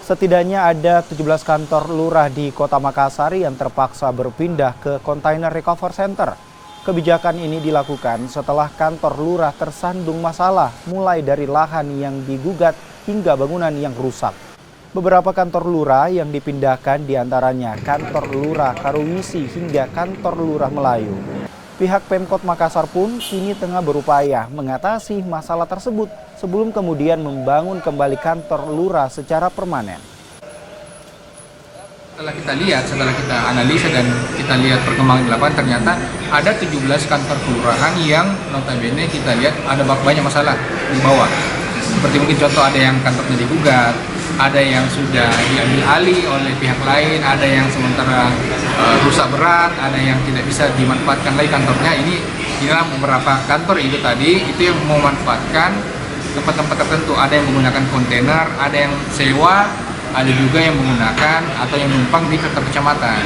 Setidaknya ada 17 kantor lurah di Kota Makassar yang terpaksa berpindah ke Container Recovery Center. Kebijakan ini dilakukan setelah kantor lurah tersandung masalah, mulai dari lahan yang digugat hingga bangunan yang rusak. Beberapa kantor lurah yang dipindahkan diantaranya kantor lurah Karuwisi hingga kantor lurah Melayu. Pihak Pemkot Makassar pun kini tengah berupaya mengatasi masalah tersebut sebelum kemudian membangun kembali kantor lurah secara permanen. Setelah kita analisa dan kita lihat perkembangan di lapangan, ternyata ada 17 kantor kelurahan yang notabene kita lihat ada banyak masalah di bawah. Seperti mungkin contoh ada yang kantornya digugat, ada yang sudah diambil alih oleh pihak lain, ada yang sementara rusak berat, ada yang tidak bisa dimanfaatkan lagi kantornya. Inilah beberapa kantor itu tadi, itu yang memanfaatkan tempat-tempat tertentu. Ada yang menggunakan kontainer, ada yang sewa, ada juga yang menggunakan atau yang numpang di kantor kecamatan.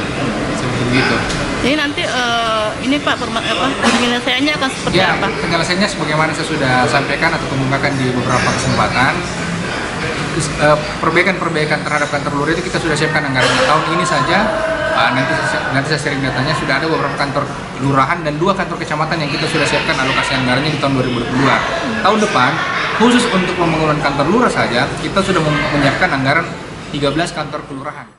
Seperti itu. Jadi nanti ini Pak, penyelesaiannya akan seperti apa? Penyelesaiannya sebagaimana saya sudah sampaikan atau kemukakan di beberapa kesempatan. Perbaikan terhadap kantor lurah itu kita sudah siapkan anggaran tahun ini saja. Nanti saya sharing datanya, sudah ada beberapa kantor kelurahan dan 2 kantor kecamatan yang kita sudah siapkan alokasi anggarannya di tahun 2022. Tahun depan khusus untuk pembangunan kantor lurah saja kita sudah menyiapkan anggaran 13 kantor kelurahan.